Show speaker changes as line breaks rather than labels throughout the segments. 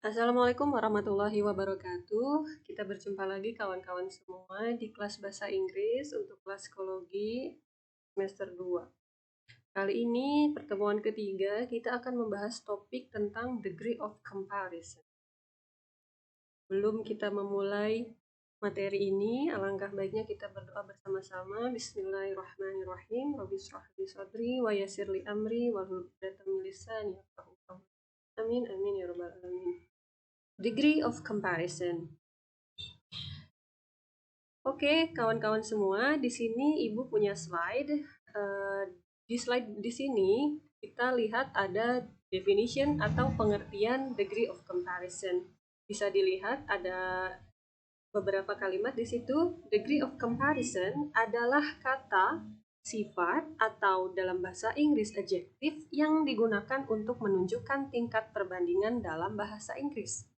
Assalamualaikum warahmatullahi wabarakatuh. Kita berjumpa lagi kawan-kawan semua di kelas bahasa Inggris untuk kelas psikologi semester 2. Kali ini pertemuan ketiga kita akan membahas topik tentang degree of comparison. Sebelum kita memulai materi ini, alangkah baiknya kita berdoa bersama-sama. Bismillahirrahmanirrahim. Rabbi shrah li sadri wa yassir li amri wahlul 'uqdatam min lisani yafqahu qawli. Amin amin ya rabbal alamin. Degree of comparison. Oke, kawan-kawan semua, di sini Ibu punya slide. Di slide di sini kita lihat ada definition atau pengertian degree of comparison. Bisa dilihat ada beberapa kalimat di situ. Degree of comparison adalah kata, sifat, atau dalam bahasa Inggris adjective yang digunakan untuk menunjukkan tingkat perbandingan dalam bahasa Inggris.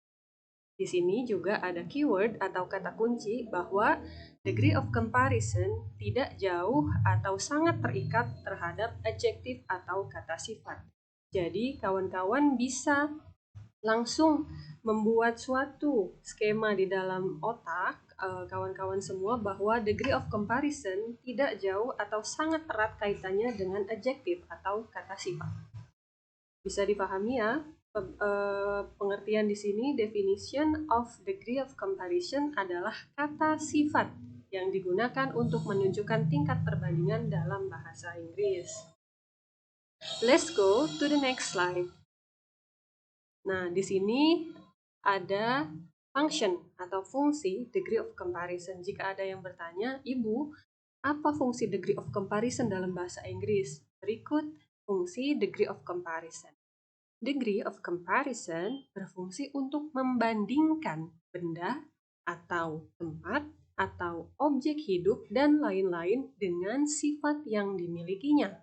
Di sini juga ada keyword atau kata kunci bahwa degree of comparison tidak jauh atau sangat terikat terhadap adjektif atau kata sifat. Jadi kawan-kawan bisa langsung membuat suatu skema di dalam otak kawan-kawan semua bahwa degree of comparison tidak jauh atau sangat erat kaitannya dengan adjektif atau kata sifat. Bisa dipahami ya? Pengertian di sini, definition of degree of comparison adalah kata sifat yang digunakan untuk menunjukkan tingkat perbandingan dalam bahasa Inggris. Let's go to the next slide. Nah, di sini ada function atau fungsi degree of comparison. Jika ada yang bertanya, Ibu, apa fungsi degree of comparison dalam bahasa Inggris? Berikut fungsi degree of comparison. Degree of comparison berfungsi untuk membandingkan benda atau tempat atau objek hidup dan lain-lain dengan sifat yang dimilikinya.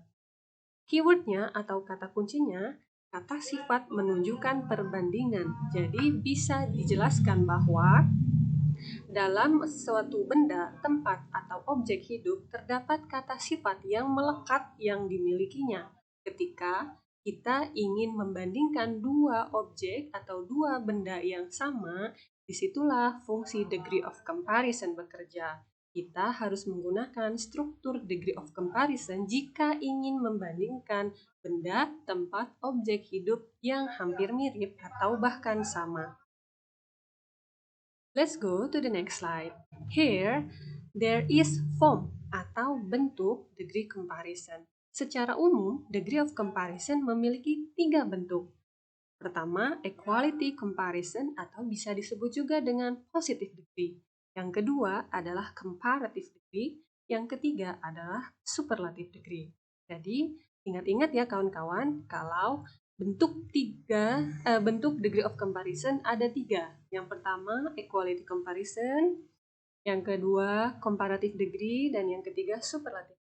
Keywordnya atau kata kuncinya, kata sifat menunjukkan perbandingan. Jadi bisa dijelaskan bahwa dalam suatu benda, tempat, atau objek hidup terdapat kata sifat yang melekat yang dimilikinya. Ketika kita ingin membandingkan dua objek atau dua benda yang sama, disitulah fungsi degree of comparison bekerja. Kita harus menggunakan struktur degree of comparison jika ingin membandingkan benda, tempat, objek hidup yang hampir mirip atau bahkan sama. Let's go to the next slide. Here, there is form atau bentuk degree comparison. Secara umum, degree of comparison memiliki 3 bentuk. Pertama, equality comparison atau bisa disebut juga dengan positive degree. Yang kedua adalah comparative degree. Yang ketiga adalah superlative degree. Jadi, ingat-ingat ya kawan-kawan, kalau bentuk degree of comparison ada 3. Yang pertama, equality comparison. Yang kedua, comparative degree. Dan yang ketiga, superlative.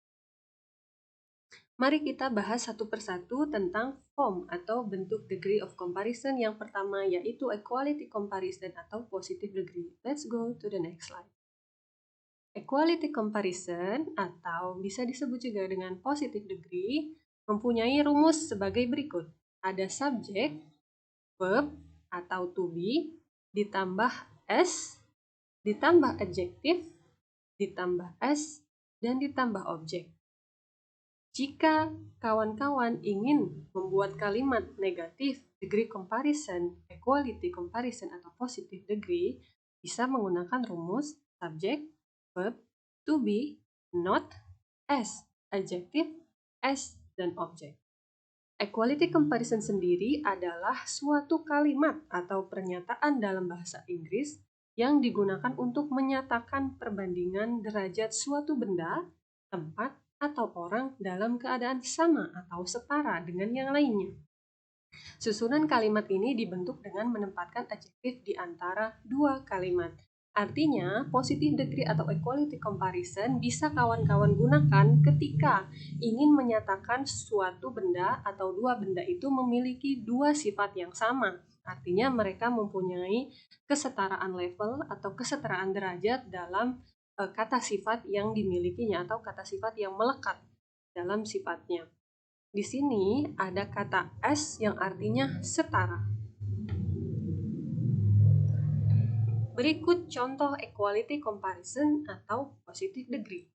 Mari kita bahas satu persatu tentang form atau bentuk degree of comparison. Yang pertama yaitu equality comparison atau positive degree. Let's go to the next slide. Equality comparison atau bisa disebut juga dengan positive degree mempunyai rumus sebagai berikut. Ada subjek, verb atau to be, ditambah s, ditambah adjektif, ditambah s, dan ditambah objek. Jika kawan-kawan ingin membuat kalimat negatif, degree comparison, equality comparison, atau positive degree, bisa menggunakan rumus subject, verb, to be, not, as, adjective, as, dan object. Equality comparison sendiri adalah suatu kalimat atau pernyataan dalam bahasa Inggris yang digunakan untuk menyatakan perbandingan derajat suatu benda, tempat, atau orang dalam keadaan sama atau setara dengan yang lainnya. Susunan kalimat ini dibentuk dengan menempatkan adjektif di antara dua kalimat. Artinya, positive degree atau equality comparison bisa kawan-kawan gunakan ketika ingin menyatakan suatu benda atau dua benda itu memiliki dua sifat yang sama. Artinya mereka mempunyai kesetaraan level atau kesetaraan derajat dalam kata sifat yang dimilikinya atau kata sifat yang melekat dalam sifatnya. Di sini ada kata as yang artinya setara. Berikut contoh equality comparison atau positive degree.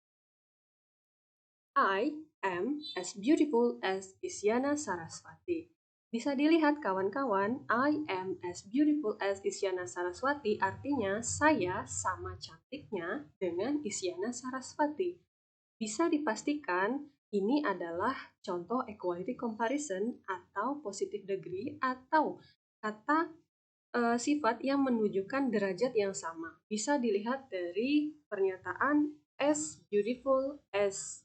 I am as beautiful as Isyana Saraswati. Bisa dilihat kawan-kawan, I am as beautiful as Isyana Saraswati artinya saya sama cantiknya dengan Isyana Saraswati. Bisa dipastikan ini adalah contoh equality comparison atau positive degree atau kata sifat yang menunjukkan derajat yang sama. Bisa dilihat dari pernyataan as beautiful as.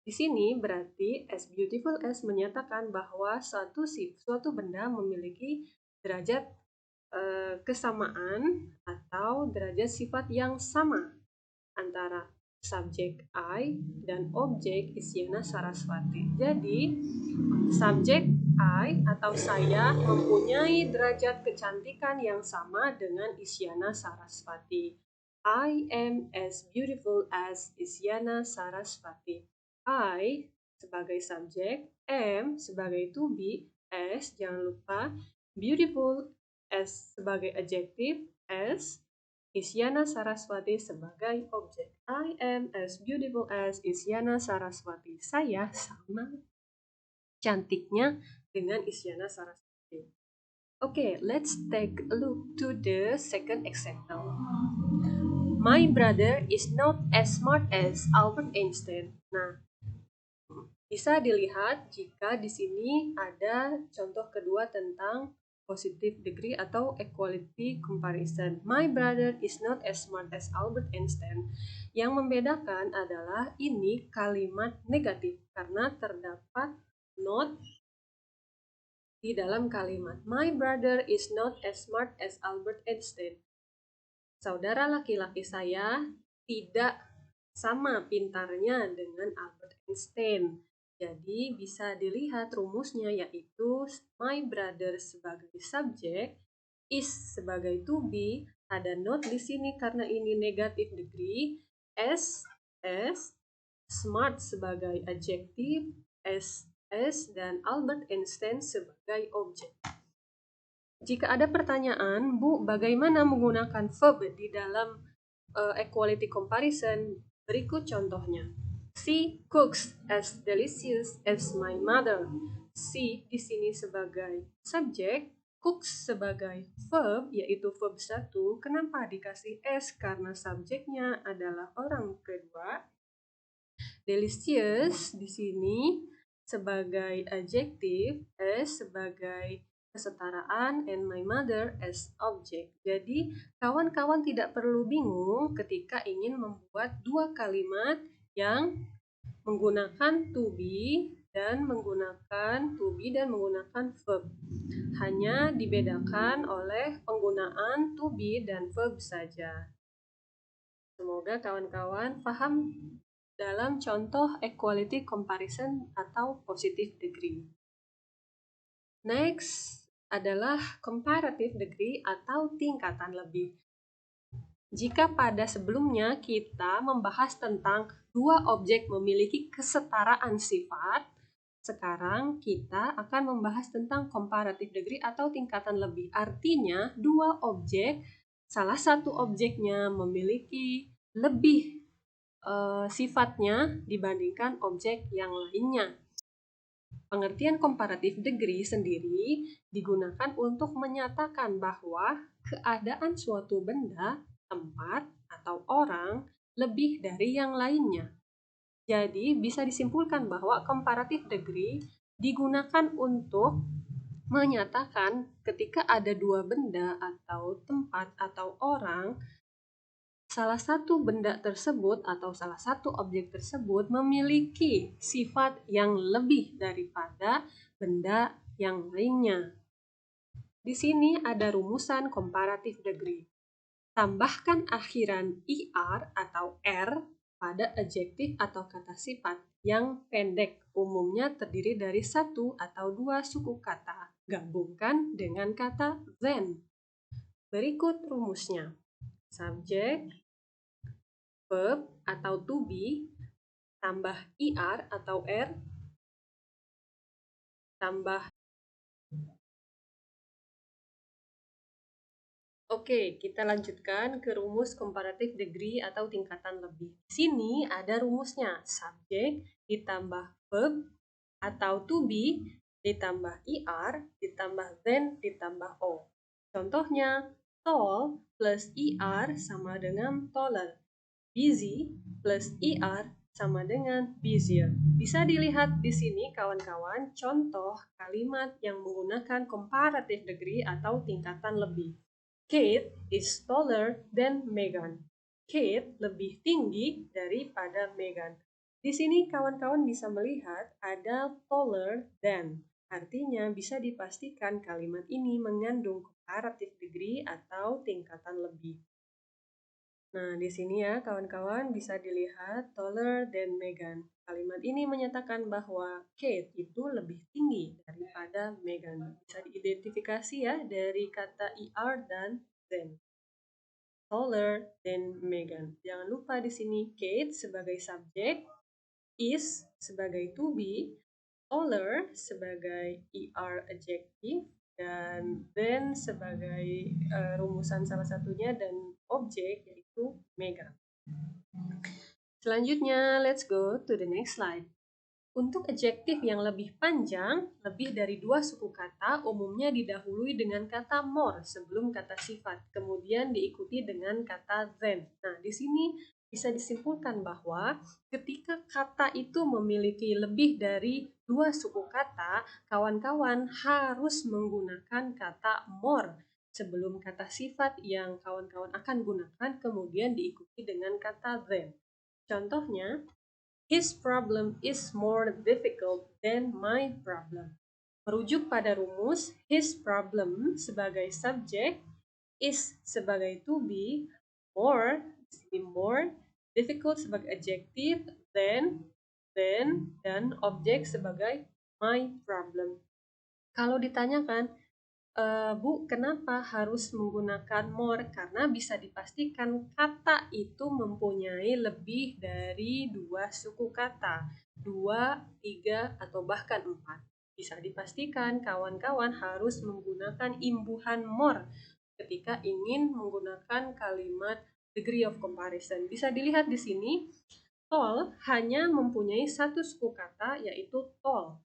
Di sini berarti as beautiful as menyatakan bahwa suatu benda memiliki derajat kesamaan atau derajat sifat yang sama antara subjek I dan objek Isyana Saraswati. Jadi, subjek I atau saya mempunyai derajat kecantikan yang sama dengan Isyana Saraswati. I am as beautiful as Isyana Saraswati. I sebagai subjek, am sebagai to be, as jangan lupa, beautiful as sebagai adjektif, as Isyana Saraswati sebagai objek. I am as beautiful as Isyana Saraswati. Saya sama cantiknya dengan Isyana Saraswati. Okay, let's take a look to the second example. My brother is not as smart as Albert Einstein. Nah, bisa dilihat jika di sini ada contoh kedua tentang positive degree atau equality comparison. My brother is not as smart as Albert Einstein. Yang membedakan adalah ini kalimat negatif karena terdapat not di dalam kalimat. My brother is not as smart as Albert Einstein. Saudara laki-laki saya tidak sama pintarnya dengan Albert Einstein. Jadi bisa dilihat rumusnya yaitu my brother sebagai subjek, is sebagai to be, ada not di sini karena ini negatif degree, as, smart sebagai adjektif, as, dan Albert Einstein sebagai objek. Jika ada pertanyaan, Bu, bagaimana menggunakan verb di dalam equality comparison? Berikut contohnya. She cooks as delicious as my mother. She di sini sebagai subjek, cooks sebagai verb, yaitu verb 1. Kenapa dikasih s? Karena subjeknya adalah orang kedua. Delicious di sini sebagai adjektif, s sebagai kesetaraan, and my mother as object. Jadi, kawan-kawan tidak perlu bingung ketika ingin membuat dua kalimat yang menggunakan to be dan menggunakan verb. Hanya dibedakan oleh penggunaan to be dan verb saja. Semoga kawan-kawan paham dalam contoh equality comparison atau positive degree. Next adalah comparative degree atau tingkatan lebih. Jika pada sebelumnya kita membahas tentang dua objek memiliki kesetaraan sifat, sekarang kita akan membahas tentang comparative degree atau tingkatan lebih. Artinya, dua objek, salah satu objeknya memiliki lebih sifatnya dibandingkan objek yang lainnya. Pengertian comparative degree sendiri digunakan untuk menyatakan bahwa keadaan suatu benda, tempat, atau orang lebih dari yang lainnya. Jadi, bisa disimpulkan bahwa comparative degree digunakan untuk menyatakan ketika ada dua benda atau tempat atau orang, salah satu benda tersebut atau salah satu objek tersebut memiliki sifat yang lebih daripada benda yang lainnya. Di sini ada rumusan comparative degree. Tambahkan akhiran IR atau R pada adjektif atau kata sifat yang pendek, umumnya terdiri dari satu atau dua suku kata. Gabungkan dengan kata then. Berikut rumusnya. Subjek, verb atau to be, tambah IR atau R, tambah Oke, kita lanjutkan ke rumus comparative degree atau tingkatan lebih. Di sini ada rumusnya, subjek ditambah verb atau to be ditambah er ditambah then ditambah o. Contohnya, tall plus er sama dengan taller. Busy plus er sama dengan busier. Bisa dilihat di sini kawan-kawan contoh kalimat yang menggunakan comparative degree atau tingkatan lebih. Kate is taller than Megan. Kate lebih tinggi daripada Megan. Di sini kawan-kawan bisa melihat ada taller than. Artinya bisa dipastikan kalimat ini mengandung comparative degree atau tingkatan lebih. Nah, di sini ya kawan-kawan bisa dilihat taller than Megan. Kalimat ini menyatakan bahwa Kate itu lebih tinggi daripada Megan. Bisa diidentifikasi ya dari kata er dan than. Taller than Megan. Jangan lupa di sini Kate sebagai subjek, is sebagai to be, taller sebagai er adjective, dan then sebagai rumusan salah satunya dan objek yaitu Megan. Selanjutnya, let's go to the next slide. Untuk adjektif yang lebih panjang, lebih dari 2 suku kata, umumnya didahului dengan kata more sebelum kata sifat, kemudian diikuti dengan kata then. Nah, di sini bisa disimpulkan bahwa ketika kata itu memiliki lebih dari 2 suku kata, kawan-kawan harus menggunakan kata more sebelum kata sifat yang kawan-kawan akan gunakan, kemudian diikuti dengan kata then. Contohnya, his problem is more difficult than my problem. Merujuk pada rumus, his problem sebagai subjek, is sebagai to be, more, difficult sebagai adjektif, then, dan objek sebagai my problem. Kalau ditanyakan, Bu, kenapa harus menggunakan more? Karena bisa dipastikan kata itu mempunyai lebih dari 2 suku kata, 2, 3, atau bahkan 4. Bisa dipastikan kawan-kawan harus menggunakan imbuhan more ketika ingin menggunakan kalimat degree of comparison. Bisa dilihat di sini, tall hanya mempunyai 1 suku kata, yaitu tall.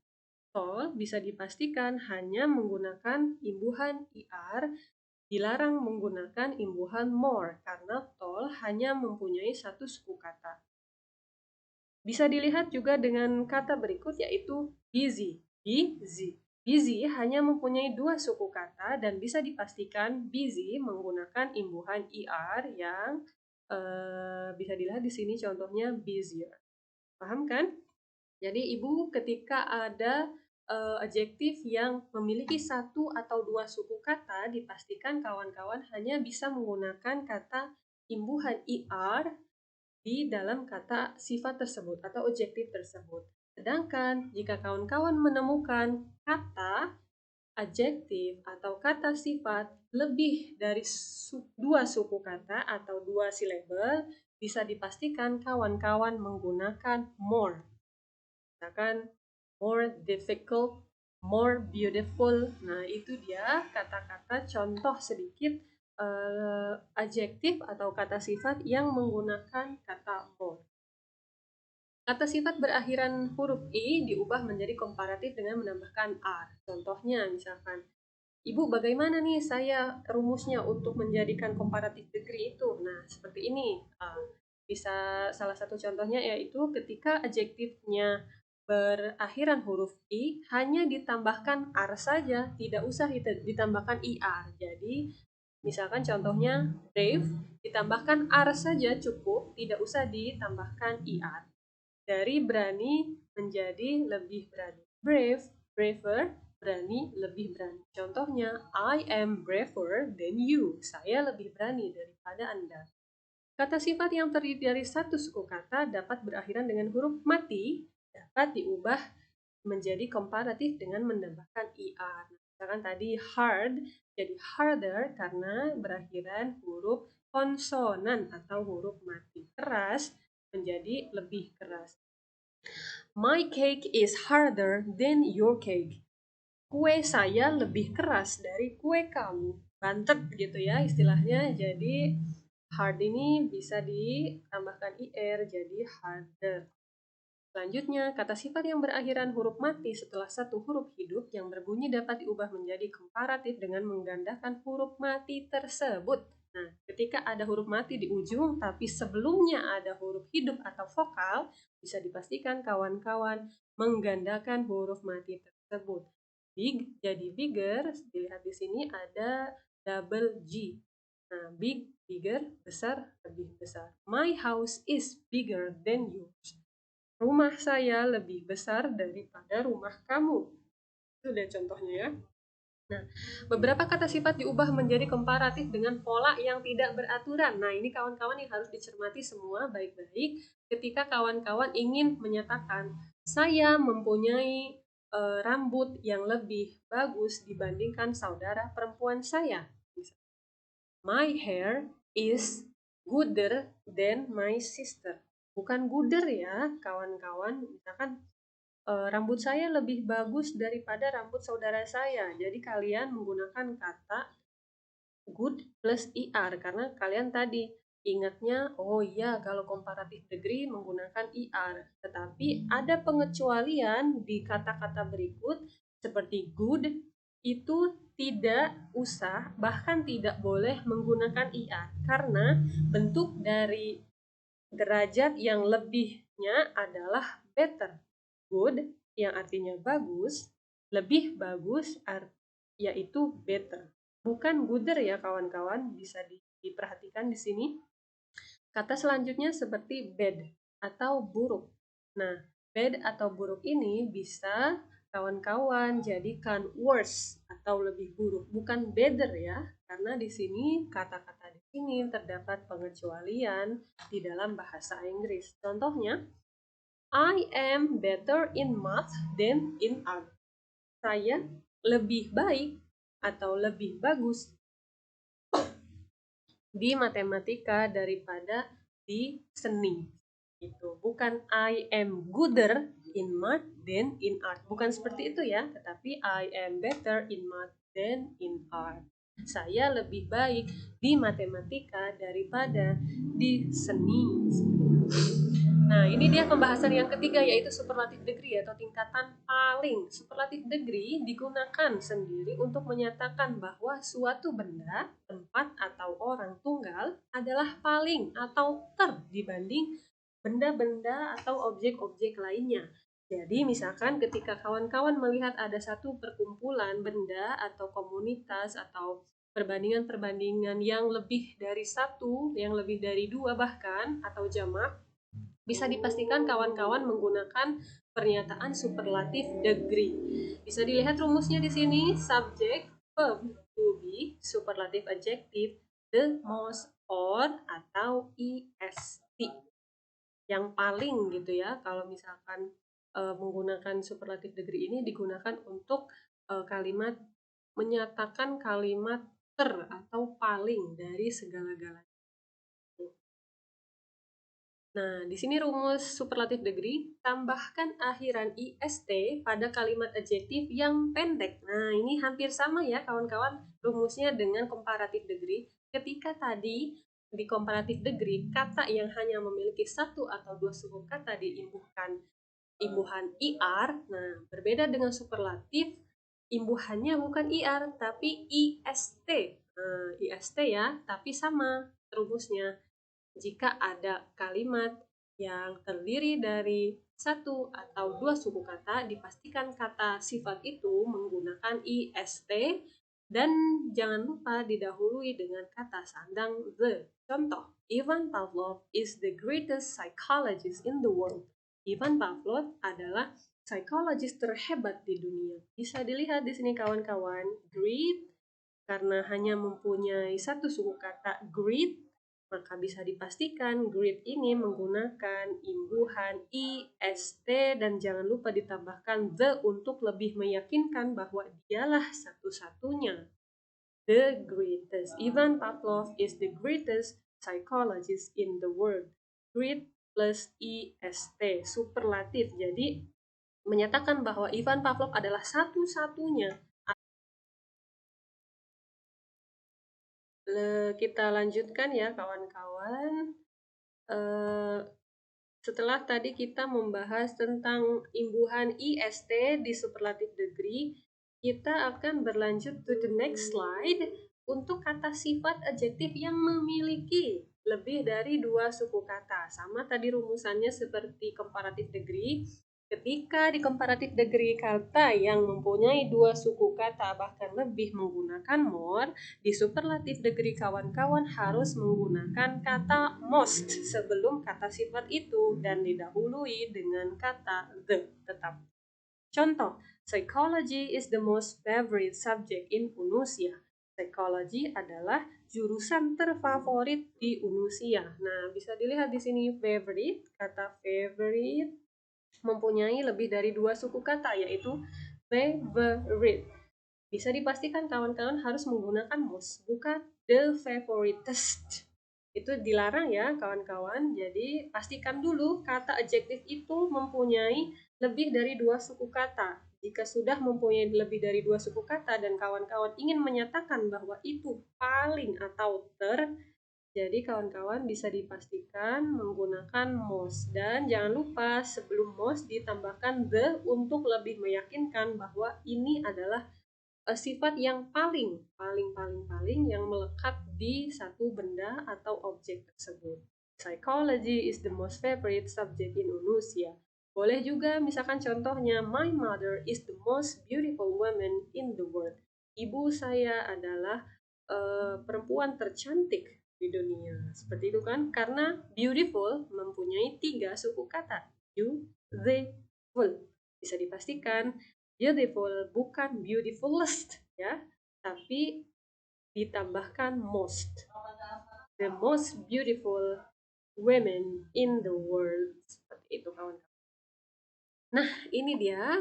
Tall bisa dipastikan hanya menggunakan imbuhan er, dilarang menggunakan imbuhan more karena tall hanya mempunyai 1 suku kata. Bisa dilihat juga dengan kata berikut yaitu busy. Busy hanya mempunyai 2 suku kata dan bisa dipastikan busy menggunakan imbuhan er yang bisa dilihat di sini contohnya busier. Paham kan? Jadi Ibu ketika ada adjektif yang memiliki 1 atau 2 suku kata, dipastikan kawan-kawan hanya bisa menggunakan kata imbuhan er di dalam kata sifat tersebut atau adjektif tersebut. Sedangkan jika kawan-kawan menemukan kata adjektif atau kata sifat lebih dari 2 suku kata atau 2 silabel, bisa dipastikan kawan-kawan menggunakan more. Misalkan more difficult, more beautiful. Nah, itu dia kata-kata contoh sedikit adjektif atau kata sifat yang menggunakan kata more. Kata sifat berakhiran huruf i diubah menjadi komparatif dengan menambahkan r. Contohnya misalkan, Ibu bagaimana nih saya rumusnya untuk menjadikan comparative degree itu? Nah, seperti ini. Bisa salah satu contohnya yaitu ketika adjektifnya berakhiran huruf i hanya ditambahkan r saja, tidak usah ditambahkan ir. Jadi misalkan contohnya brave ditambahkan r saja cukup, tidak usah ditambahkan ir. Dari berani menjadi lebih berani. Brave, braver, berani, lebih berani. Contohnya, I am braver than you. Saya lebih berani daripada Anda. Kata sifat yang terdiri dari 1 suku kata dapat berakhiran dengan huruf mati, dapat diubah menjadi komparatif dengan menambahkan ir. Misalkan tadi hard jadi harder karena berakhiran huruf konsonan atau huruf mati. Keras menjadi lebih keras. My cake is harder than your cake. Kue saya lebih keras dari kue kamu. bantet gitu ya istilahnya. Jadi hard ini bisa ditambahkan ir jadi harder. Selanjutnya, kata sifat yang berakhiran huruf mati setelah satu huruf hidup yang berbunyi dapat diubah menjadi komparatif dengan menggandakan huruf mati tersebut. Nah, ketika ada huruf mati di ujung tapi sebelumnya ada huruf hidup atau vokal, bisa dipastikan kawan-kawan menggandakan huruf mati tersebut. Big jadi bigger, dilihat di sini ada double G. Nah, big, bigger, besar, lebih besar. My house is bigger than yours. Rumah saya lebih besar daripada rumah kamu. Itu deh contohnya ya. Nah, beberapa kata sifat diubah menjadi komparatif dengan pola yang tidak beraturan. Nah, ini kawan-kawan yang harus dicermati semua baik-baik ketika kawan-kawan ingin menyatakan saya mempunyai rambut yang lebih bagus dibandingkan saudara perempuan saya. My hair is gooder than my sister. Bukan gooder ya, kawan-kawan. Misalkan rambut saya lebih bagus daripada rambut saudara saya. Jadi kalian menggunakan kata good plus ir karena kalian tadi ingatnya, oh iya kalau comparative degree menggunakan ir. Tetapi ada pengecualian di kata-kata berikut seperti good itu tidak usah bahkan tidak boleh menggunakan ir karena bentuk dari derajat yang lebihnya adalah better. Good yang artinya bagus, lebih bagus yaitu better. Bukan gooder ya kawan-kawan, bisa diperhatikan di sini. Kata selanjutnya seperti bad atau buruk. Nah, bad atau buruk ini bisa kawan-kawan jadikan worse atau lebih buruk, bukan better ya, karena di sini kata-kata di sini terdapat pengecualian di dalam bahasa Inggris. Contohnya, I am better in math than in art. Saya lebih baik atau lebih bagus di matematika daripada di seni. Itu bukan I am gooder in math than in art. Bukan seperti itu ya, tetapi I am better in math than in art. Saya lebih baik di matematika daripada di seni. Nah, ini dia pembahasan yang ketiga yaitu superlative degree atau tingkatan paling. Superlative degree digunakan sendiri untuk menyatakan bahwa suatu benda, tempat, atau orang tunggal adalah paling atau ter dibanding benda-benda atau objek-objek lainnya. Jadi misalkan ketika kawan-kawan melihat ada satu perkumpulan benda atau komunitas atau perbandingan-perbandingan yang lebih dari satu, yang lebih dari dua bahkan, atau jamak, bisa dipastikan kawan-kawan menggunakan pernyataan superlatif degree. Bisa dilihat rumusnya di sini, subject, verb, to be, superlative adjective, the most, or, atau est. Yang paling gitu ya, kalau misalkan menggunakan superlative degree ini digunakan untuk kalimat menyatakan kalimat ter atau paling dari segala-galanya. Nah, di sini rumus superlative degree, tambahkan akhiran ist pada kalimat adjektif yang pendek. Nah, ini hampir sama ya kawan-kawan rumusnya dengan comparative degree. Ketika tadi di comparative degree, kata yang hanya memiliki satu atau dua suku kata diimbuhkan imbuhan ir. Nah, berbeda dengan superlatif, imbuhannya bukan ir, tapi ist. Nah, ist ya, tapi sama rumusnya. Jika ada kalimat yang terdiri dari satu atau dua suku kata, dipastikan kata sifat itu menggunakan ist dan jangan lupa didahului dengan kata sandang the. Contoh, Ivan Pavlov is the greatest psychologist in the world. Ivan Pavlov adalah psikologis terhebat di dunia. Bisa dilihat di sini kawan-kawan, great karena hanya mempunyai satu suku kata great, maka bisa dipastikan grid ini menggunakan imbuhan ist dan jangan lupa ditambahkan the untuk lebih meyakinkan bahwa dialah satu-satunya. The greatest. Ivan Pavlov is the greatest psychologist in the world. Grid plus ist, superlatif. Jadi menyatakan bahwa Ivan Pavlov adalah satu-satunya Kita lanjutkan ya kawan-kawan. Setelah tadi kita membahas tentang imbuhan IST di superlative degree, kita akan berlanjut to the next slide untuk kata sifat adjektif yang memiliki lebih dari 2 suku kata. Sama tadi rumusannya seperti comparative degree. Ketika di comparative degree kata yang mempunyai 2 suku kata bahkan lebih menggunakan more, di superlative degree kawan-kawan harus menggunakan kata most sebelum kata sifat itu dan didahului dengan kata the tetap. Contoh, psychology is the most favorite subject in Unusia. Psikologi adalah jurusan terfavorit di Unusia. Nah, bisa dilihat di sini favorite, kata favorite mempunyai lebih dari 2 suku kata, yaitu favorite. Bisa dipastikan kawan-kawan harus menggunakan most, bukan the favoritest. Itu dilarang ya kawan-kawan, jadi pastikan dulu kata adjektif itu mempunyai lebih dari 2 suku kata. Jika sudah mempunyai lebih dari 2 suku kata dan kawan-kawan ingin menyatakan bahwa itu paling atau jadi kawan-kawan bisa dipastikan menggunakan most. Dan jangan lupa sebelum most ditambahkan the untuk lebih meyakinkan bahwa ini adalah sifat yang paling yang melekat di satu benda atau objek tersebut. Psychology is the most favorite subject in Unusia. Boleh juga misalkan contohnya, my mother is the most beautiful woman in the world. Ibu saya adalah perempuan tercantik di dunia. Seperti itu kan? Karena beautiful mempunyai 3 suku kata. You, they, full. Bisa dipastikan beautiful bukan beautifulest ya, tapi ditambahkan most. The most beautiful women in the world. Seperti itu kawan-kawan. Nah, ini dia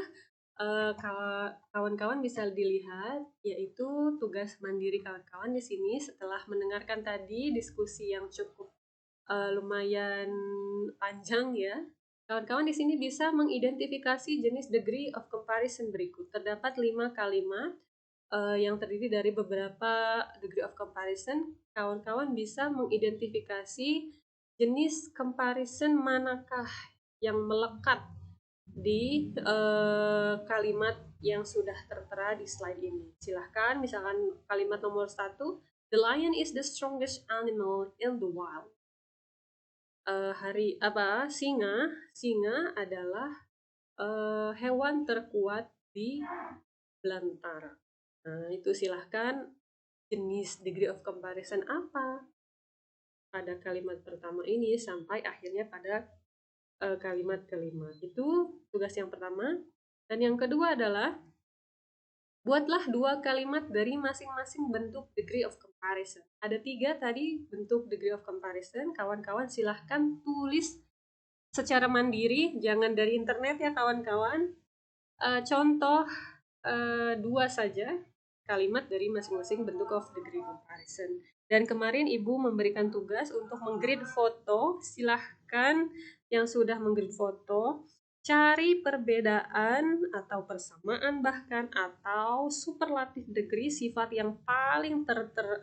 kawan-kawan bisa dilihat, yaitu tugas mandiri kawan-kawan di sini setelah mendengarkan tadi diskusi yang cukup lumayan panjang ya. Kawan-kawan di sini bisa mengidentifikasi jenis degree of comparison berikut. Terdapat 5 kalimat yang terdiri dari beberapa degree of comparison. Kawan-kawan bisa mengidentifikasi jenis comparison manakah yang melekat di kalimat yang sudah tertera di slide ini. Silahkan, misalkan kalimat nomor 1, the lion is the strongest animal in the wild. Singa adalah hewan terkuat di belantara. Nah, itu silahkan jenis degree of comparison apa pada kalimat pertama ini sampai akhirnya pada kalimat kelima. Itu tugas yang pertama. Dan yang kedua adalah buatlah 2 kalimat dari masing-masing bentuk degree of comparison. Ada 3 tadi bentuk degree of comparison. Kawan-kawan silahkan tulis secara mandiri, jangan dari internet ya kawan-kawan. Contoh 2 saja kalimat dari masing-masing bentuk of degree comparison. Dan kemarin Ibu memberikan tugas untuk menggrade foto. Silahkan yang sudah menggrade foto cari perbedaan atau persamaan bahkan atau superlative degree sifat yang paling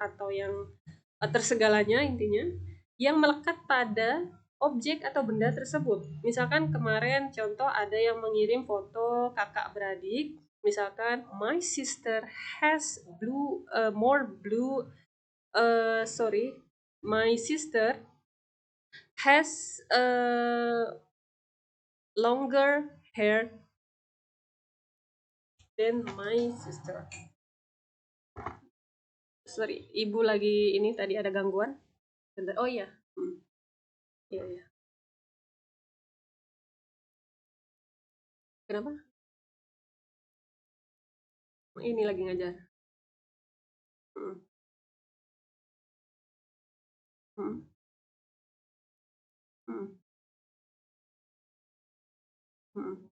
atau yang tersegalanya intinya yang melekat pada objek atau benda tersebut. Misalkan kemarin contoh ada yang mengirim foto kakak beradik. Misalkan my sister has my sister has longer hair than my sister. Sorry, Ibu lagi ini tadi ada gangguan. Bentar. Oh iya. Iya. Kenapa? Ini lagi ngajar.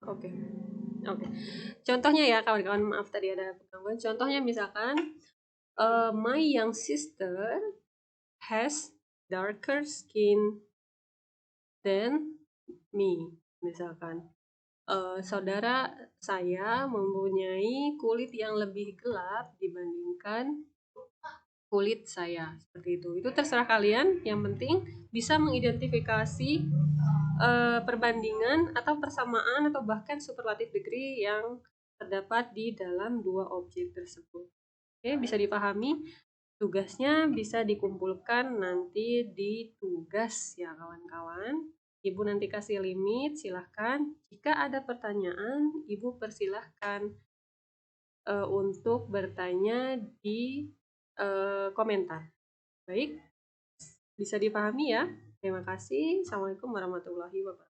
Oke. Contohnya ya kawan-kawan, maaf tadi ada gangguan. Contohnya misalkan my young sister has darker skin than me. Misalkan saudara saya mempunyai kulit yang lebih gelap dibandingkan kulit saya, seperti itu. Itu terserah kalian, yang penting bisa mengidentifikasi perbandingan atau persamaan atau bahkan superlative degree yang terdapat di dalam dua objek tersebut. Oke, bisa dipahami. Tugasnya bisa dikumpulkan nanti di tugas ya kawan-kawan. Ibu nanti kasih limit, silahkan. Jika ada pertanyaan, Ibu persilahkan untuk bertanya di komentar. Baik, bisa dipahami ya. Terima kasih. Assalamualaikum warahmatullahi wabarakatuh.